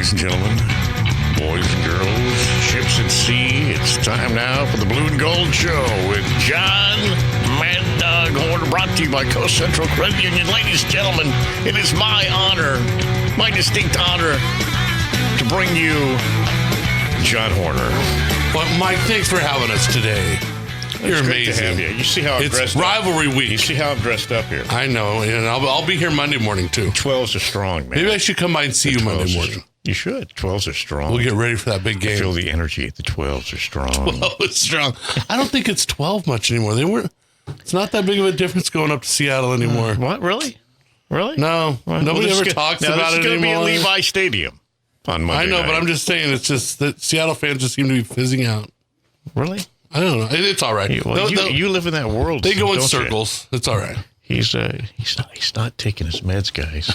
ladies and gentlemen, boys and girls, ships at sea. It's time now for the Blue and Gold Show with John Mad Dog Horner, brought to you by Coast Central Credit Union. Ladies and gentlemen, it is my honor, my distinct honor, to bring you John Horner. Well, Mike, thanks for having us today. You're amazing. To have you. You see how I'm dressed up? It's rivalry week. You see how I'm dressed up here? I know, and I'll be here Monday morning, too. 12s are strong, man. Maybe I should come by and see you Monday morning. You should. 12s are strong. We'll get ready for that big game. I feel the energy. The 12s are strong. 12 is strong. I don't think it's 12 much anymore. It's not that big of a difference going up to Seattle anymore. What? Really? No. Nobody ever talks about it anymore. It's going to be at Levi Stadium on Monday night. But I'm just saying, it's just that Seattle fans just seem to be fizzing out. Really? I don't know. It's all right. You live in that world. They go in circles. It's all right. He's not taking his meds, guys.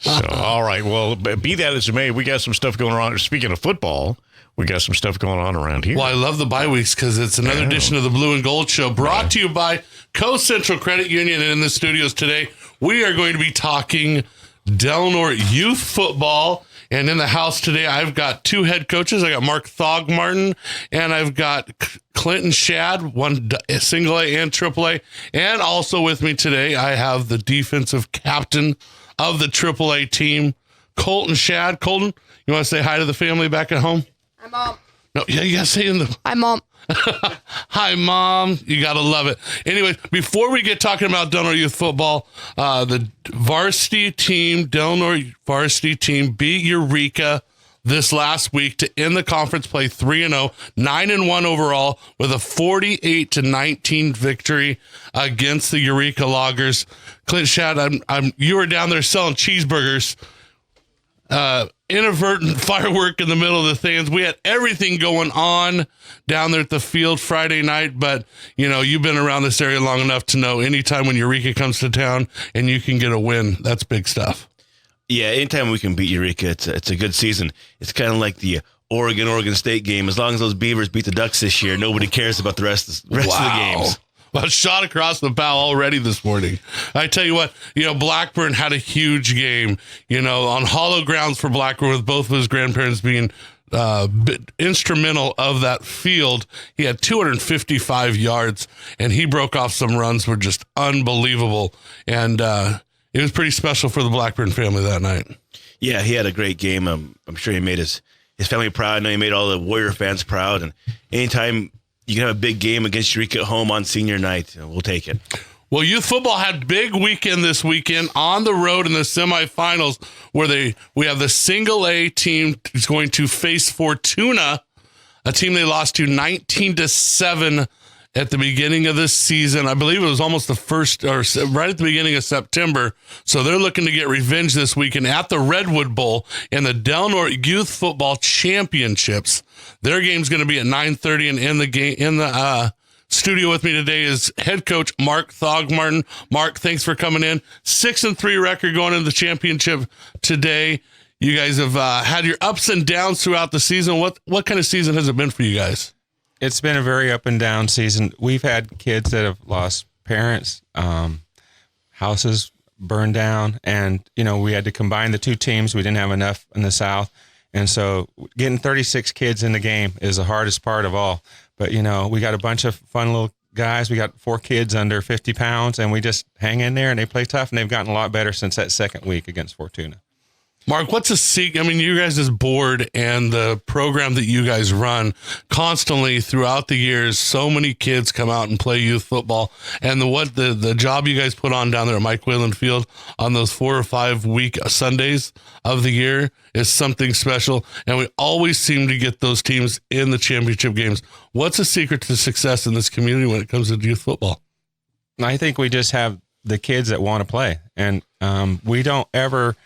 So, all right. Well, be that as it may, we got some stuff going on. Speaking of football, we got some stuff going on around here. Well, I love the bye weeks because it's another edition of the Blue and Gold Show brought to you by Coast Central Credit Union. And in the studios today, we are going to be talking Delnor youth football. And in the house today, I've got two head coaches. I got Mark Thogmartin, and I've got Clinton Shad, one single A and triple A. And also with me today, I have the defensive captain of the triple A team, Colton Shad. Colton, you want to say hi to the family back at home? Hi, Mom. No, yeah, you got to say in the... Hi, Mom. Hi, Mom. You got to love it. Anyway, before we get talking about Delnor Youth Football, the varsity team, Delnor varsity team, beat Eureka this last week to end the conference play 3-0, 9-1 overall, with a 48-19 victory against the Eureka Loggers. Clint Shad, you were down there selling cheeseburgers. Inadvertent firework in the middle of the stands. We had everything going on down there at the field Friday night, but you've been around this area long enough to know anytime when Eureka comes to town and you can get a win, that's big stuff. Yeah, anytime we can beat Eureka, it's a good season. It's kind of like the Oregon State game. As long as those Beavers beat the Ducks this year, nobody cares about the rest of the games. Well, shot across the bow already this morning. I tell you what, Blackburn had a huge game, on hollow grounds for Blackburn, with both of his grandparents being instrumental of that field. He had 255 yards, and he broke off some runs were just unbelievable. And it was pretty special for the Blackburn family that night. Yeah, he had a great game. I'm sure he made his family proud. I know he made all the Warrior fans proud. And anytime you can have a big game against Eureka at home on senior night, we'll take it. Well, youth football had big weekend this weekend on the road in the semifinals, where we have the single A team is going to face Fortuna, a team they lost to 19-7 at the beginning of this season. I believe it was almost the first, or right at the beginning of September. So they're looking to get revenge this weekend at the Redwood Bowl in the Delnor Youth Football Championships. Their game's going to be at 9:30, and in the studio with me today is head coach Mark Thogmartin. Mark, thanks for coming in. 6-3 record going into the championship today. You guys have had your ups and downs throughout the season. What kind of season has it been for you guys? It's been a very up and down season. We've had kids that have lost parents, houses burned down, and we had to combine the two teams. We didn't have enough in the South, and so getting 36 kids in the game is the hardest part of all. But we got a bunch of fun little guys. We got 4 kids under 50 pounds, and we just hang in there, and they play tough, and they've gotten a lot better since that second week against Fortuna. Mark, what's a secret? I mean, you guys' board and the program that you guys run constantly throughout the years, so many kids come out and play youth football. And the job you guys put on down there at Mike Whalen Field on those 4 or 5 week Sundays of the year is something special. And we always seem to get those teams in the championship games. What's the secret to success in this community when it comes to youth football? I think we just have the kids that want to play. And we don't ever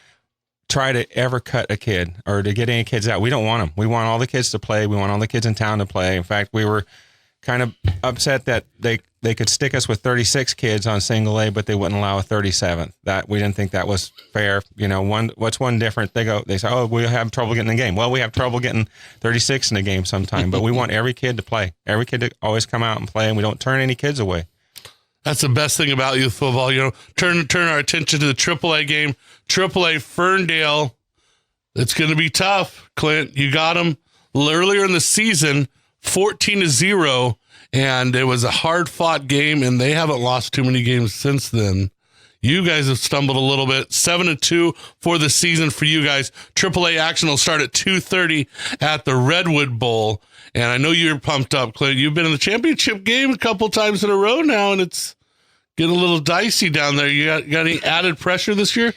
try to ever cut a kid or to get any kids out. We don't want them. We want all the kids to play. We want all the kids in town to play. In fact, we were kind of upset that they could stick us with 36 kids on single A, but they wouldn't allow a 37th. That we didn't think that was fair. What's one different? They say, oh, we have trouble getting in the game. Well, we have trouble getting 36 in the game sometime, but we want every kid to play. Every kid to always come out and play, and we don't turn any kids away. That's the best thing about youth football. Turn our attention to the AAA game. AAA Ferndale It's going to be tough, Clint. You got them earlier in the season, 14-0, and it was a hard-fought game, and they haven't lost too many games since then. You guys have stumbled a little bit. 7-2 for the season for you guys. AAA action will start at 2:30 at the Redwood Bowl. And I know you're pumped up, Clint. You've been in the championship game a couple times in a row now, and it's getting a little dicey down there. You got any added pressure this year?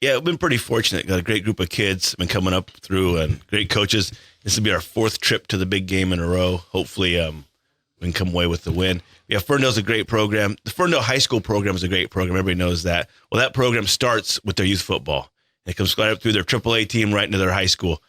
Yeah, we've been pretty fortunate. Got a great group of kids been coming up through and great coaches. This will be our 4th trip to the big game in a row. Hopefully we can come away with the win. Yeah, Ferndale's a great program. The Ferndale High School program is a great program. Everybody knows that. Well, that program starts with their youth football. It comes right up through their AAA team right into their high school.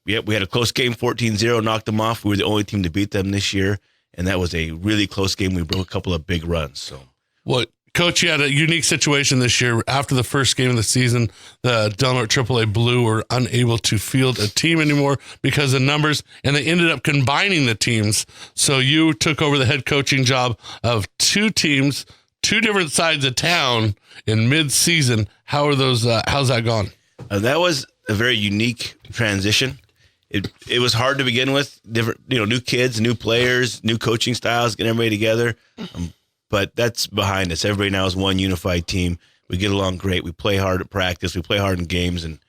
We had a close game, 14-0, knocked them off. We were the only team to beat them this year, and that was a really close game. We broke a couple of big runs. So, well, Coach, you had a unique situation this year. After the first game of the season, the Del Norte AAA Blue were unable to field a team anymore because of numbers, and they ended up combining the teams. So you took over the head coaching job of 2 teams, 2 different sides of town in mid-season. How are those? How's that gone? That was a very unique transition. It was hard to begin with. Different, new kids, new players, new coaching styles, getting everybody together. But that's behind us. Everybody now is one unified team. We get along great. We play hard at practice. We play hard in games, and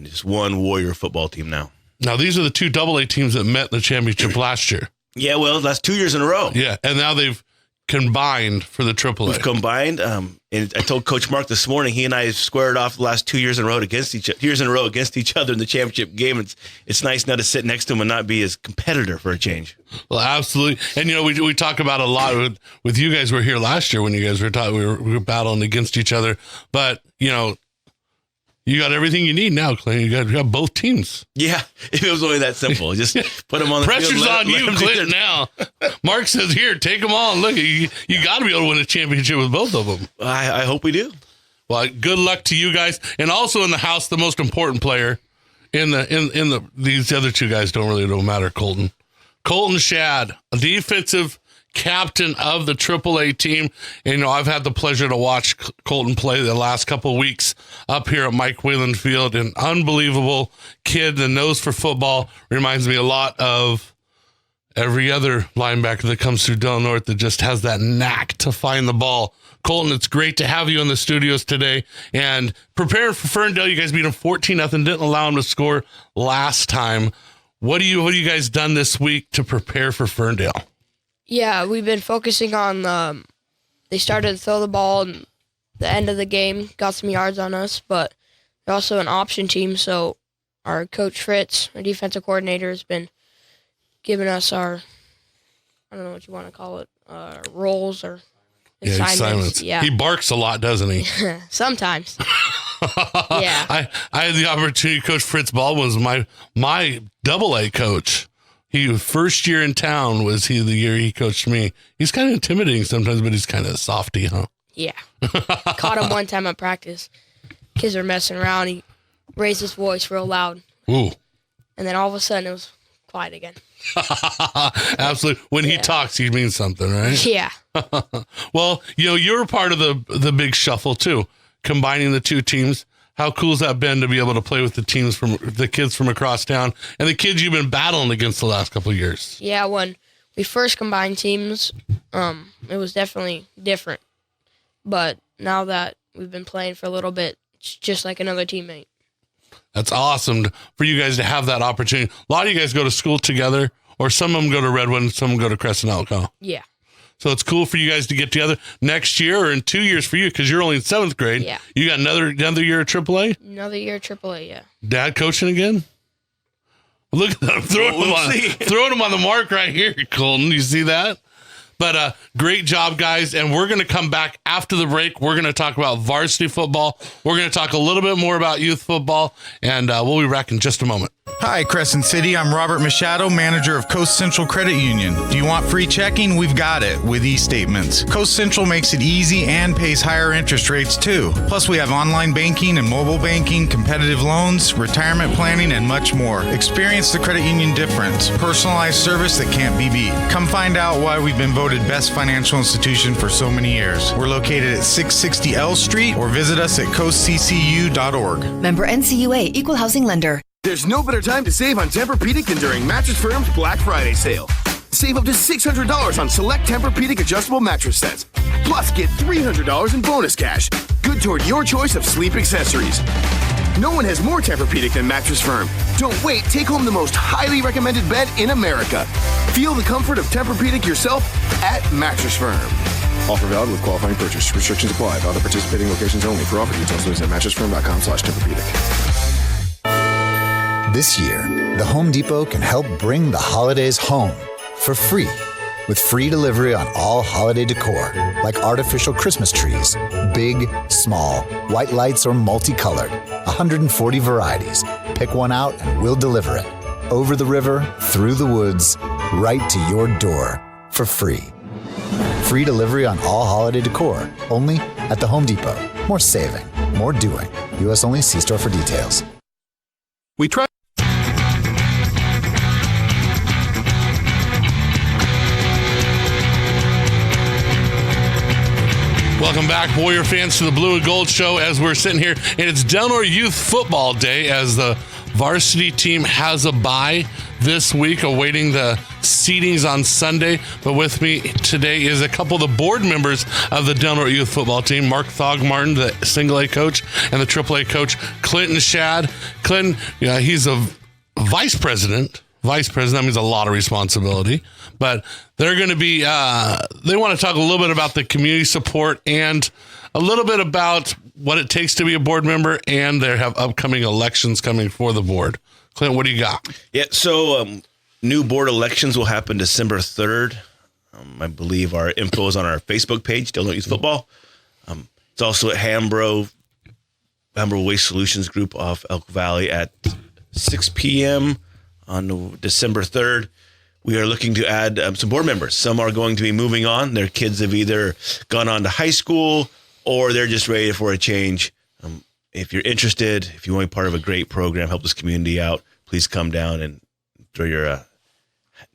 just one Warrior football team now. Now, these are the 2 AA teams that met in the championship last year. Yeah, well, that's 2 years in a row. Yeah, and now they've combined for the AAA. We've combined, and I told Coach Mark this morning, he and I squared off the last 2 years in a row against each other in the championship game. It's nice now to sit next to him and not be his competitor for a change. Well, absolutely. And, we talk about a lot with you guys were here last year when you guys were we were battling against each other. But, you got everything you need now, Clint. You got both teams. Yeah, if it was only that simple. Just put them on the Pressure's field. on you, Clint, now. Mark says, here, take them all. And look, you got to be able to win a championship with both of them. I hope we do. Well, good luck to you guys. And also in the house, the most important player these other 2 guys don't matter, Colton Shad, a defensive captain of the AAA team. And, I've had the pleasure to watch Colton play the last couple of weeks up here at Mike Whalen Field. An unbelievable kid that knows for football. Reminds me a lot of every other linebacker that comes through Del Norte that just has that knack to find the ball. Colton, it's great to have you in the studios today. And preparing for Ferndale, you guys beat them 14-0, didn't allow them to score last time. What have you guys done this week to prepare for Ferndale? Yeah, we've been focusing on they started to throw the ball in the end of the game, got some yards on us, but they're also an option team, so our coach Fritz, our defensive coordinator, has been giving us our, I don't know what you want to call it, roles or assignments. Yeah. He barks a lot, doesn't he? Sometimes. Yeah. I had the opportunity. Coach Fritz Baldwin was my AA coach. First year in town was the year he coached me. He's kind of intimidating sometimes, but he's kind of softy, huh? Yeah. Caught him one time at practice. Kids were messing around. He raised his voice real loud. Ooh. And then all of a sudden it was quiet again. Absolutely. When he talks, he means something, right? Yeah. Well, you're part of the big shuffle too, combining the 2 teams. How cool has that been to be able to play with the kids from across town and the kids you've been battling against the last couple of years? Yeah, when we first combined teams, it was definitely different. But now that we've been playing for a little bit, it's just like another teammate. That's awesome for you guys to have that opportunity. A lot of you guys go to school together, or some of them go to Redwood and some of them go to Crescent Elko. Yeah. So it's cool for you guys to get together next year or in 2 years for you because you're only in 7th grade. Yeah. You got another year at AAA? Another year at AAA, yeah. Dad coaching again? Look at that. I'm throwing him on the mark right here, Colton. You see that? But great job, guys. And we're going to come back after the break. We're going to talk about varsity football. We're going to talk a little bit more about youth football. And we'll be back in just a moment. Hi, Crescent City. I'm Robert Machado, manager of Coast Central Credit Union. Do you want free checking? We've got it with e-statements. Coast Central makes it easy and pays higher interest rates too. Plus, we have online banking and mobile banking, competitive loans, retirement planning, and much more. Experience the credit union difference. Personalized service that can't be beat. Come find out why we've been voted best financial institution for so many years. We're located at 660 L Street or visit us at coastccu.org. Member NCUA, Equal Housing Lender. There's no better time to save on Tempur-Pedic than during Mattress Firm's Black Friday sale. Save up to $600 on select Tempur-Pedic adjustable mattress sets. Plus, get $300 in bonus cash. Good toward your choice of sleep accessories. No one has more Tempur-Pedic than Mattress Firm. Don't wait. Take home the most highly recommended bed in America. Feel the comfort of Tempur-Pedic yourself at Mattress Firm. Offer valid with qualifying purchase. Restrictions apply. Other participating locations only. For offer details, visit mattressfirm.com/Tempur-Pedic. This year, the Home Depot can help bring the holidays home for free with free delivery on all holiday decor like artificial Christmas trees, big, small, white lights or multicolored, 140 varieties. Pick one out and we'll deliver it. Over the river, through the woods, right to your door for free. Free delivery on all holiday decor, only at the Home Depot. More saving, more doing. U.S. only. See store for details. We try. Welcome back, Warrior fans, to the Blue and Gold Show as we're sitting here. And it's Del Norte Youth Football Day as the varsity team has a bye this week, awaiting the seedings on Sunday. But with me today is a couple of the board members of the Del Norte Youth Football team, Mark Thogmartin, the single A coach, and the triple A coach, Clinton Shad. Clinton, he's a vice president. Vice president, that means a lot of responsibility, but they're going to be, they want to talk a little bit about the community support and a little bit about what it takes to be a board member, and they have upcoming elections coming for the board. Clint, what do you got? Yeah, so new board elections will happen December 3rd. I believe our info is on our Facebook page, Del Norte Youth Football. It's also at Hambro Waste Solutions Group off Elk Valley at 6 p.m. on December 3rd. We are looking to add some board members. Some are going to be moving on. Their kids have either gone on to high school or they're just ready for a change. If you're interested, if you want to be part of a great program, help this community out, please come down and throw your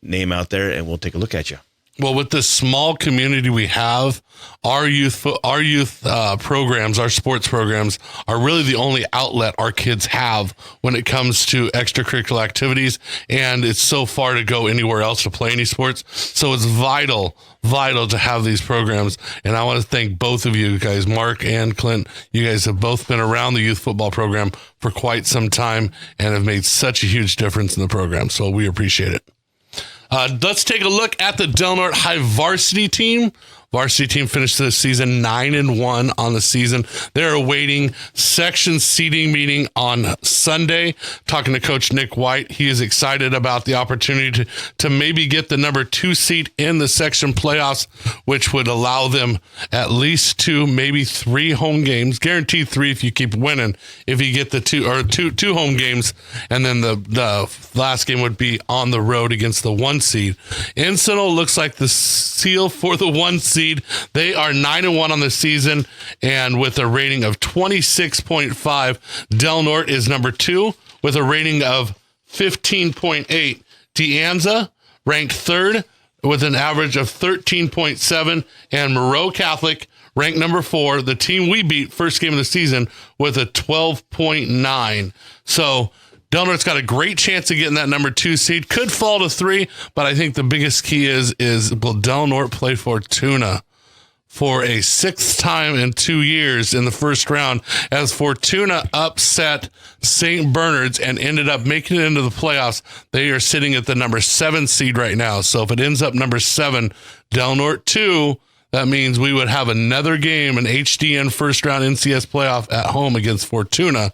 name out there and we'll take a look at you. Well, with this small community we have, our youth programs, our sports programs are really the only outlet our kids have when it comes to extracurricular activities. And it's so far to go anywhere else to play any sports. So it's vital to have these programs. And I want to thank both of you guys, Mark and Clint. You guys have both been around the youth football program for quite some time and have made such a huge difference in the program. So we appreciate it. Let's take a look at the Del Norte High varsity team. Varsity team finished the season 9-1 on the season. They're awaiting section seating meeting on Sunday. Talking to Coach Nick White, he is excited about the opportunity to maybe get the number 2 seat in the section playoffs, which would allow them at least 2, maybe 3 home games. Guaranteed 3 if you keep winning. If you get the two home games, and then the last game would be on the road against the 1 seed. Encinal looks like the seal for the 1 seed. They are 9-1 on the season, and with a rating of 26.5. Del Norte is number 2 with a rating of 15.8. De Anza ranked 3rd with an average of 13.7, and Moreau Catholic ranked number 4, the team we beat first game of the season, with a 12.9. So Del Norte's got a great chance of getting that number 2 seed. Could fall to 3, but I think the biggest key is will Del Norte play Fortuna for a 6th time in 2 years in the first round, as Fortuna upset St. Bernard's and ended up making it into the playoffs. They are sitting at the number 7 seed right now. So if it ends up number 7, Del Norte 2, that means we would have another game, an HDN first round NCS playoff at home against Fortuna.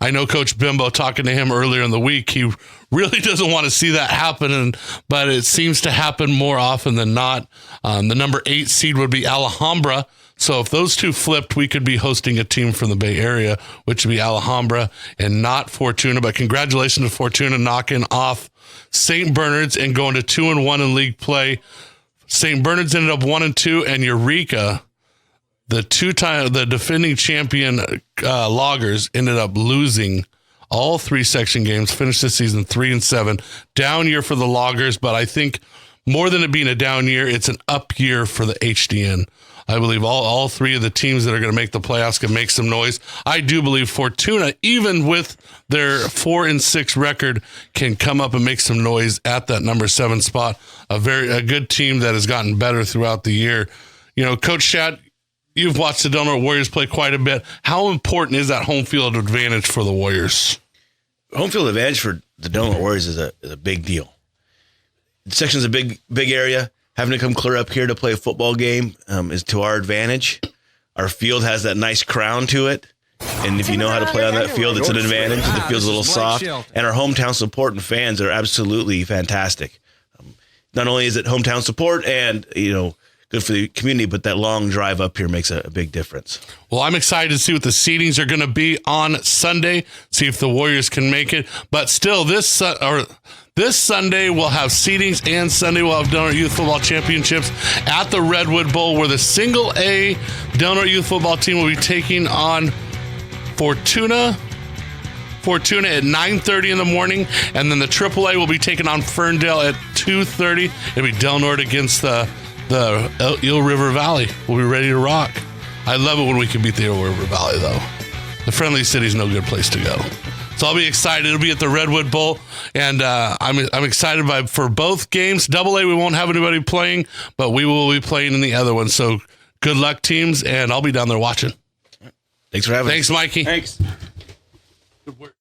I know Coach Bimbo, talking to him earlier in the week, he really doesn't want to see that happen, but it seems to happen more often than not. The number 8 seed would be Alhambra. So if those two flipped, we could be hosting a team from the Bay Area, which would be Alhambra and not Fortuna. But congratulations to Fortuna knocking off St. Bernard's and going to 2-1 in league play. St. Bernard's ended up 1-2, and Eureka, the defending champion Loggers, ended up losing all 3 section games, finished the season 3-7. Down year for the Loggers, but I think more than it being a down year, it's an up year for the HDN. I believe all 3 of the teams that are going to make the playoffs can make some noise. I do believe Fortuna, even with their 4-6 record, can come up and make some noise at that number 7 spot. A good team that has gotten better throughout the year. You know, Coach Shad, you've watched the Del Norte Warriors play quite a bit. How important is that home field advantage for the Warriors? Home field advantage for the Del Norte Warriors is a big deal. The section's a big area. Having to come clear up here to play a football game is to our advantage. Our field has that nice crown to it. And if you know how to play on that field, it's an advantage. The field's a little soft. And our hometown support and fans are absolutely fantastic. Not only is it hometown support and, you know, good for the community, but that long drive up here makes a big difference. Well, I'm excited to see what the seedings are going to be on Sunday, see if the Warriors can make it. But still, this Sunday we'll have seedings, and Sunday we'll have Del Norte Youth Football Championships at the Redwood Bowl, where the single A Del Norte Youth Football team will be taking on Fortuna at 9:30 in the morning, and then the AAA will be taking on Ferndale at 2:30. It'll be Del Norte against the Eel River Valley. We'll be ready to rock. I love it when we can beat the Eel River Valley, though. The Friendly City's no good place to go. So I'll be excited. It'll be at the Redwood Bowl, and I'm excited for both games. AA, we won't have anybody playing, but we will be playing in the other one. So good luck, teams, and I'll be down there watching. Thanks for having us. Thanks, Mikey. Thanks. Good work.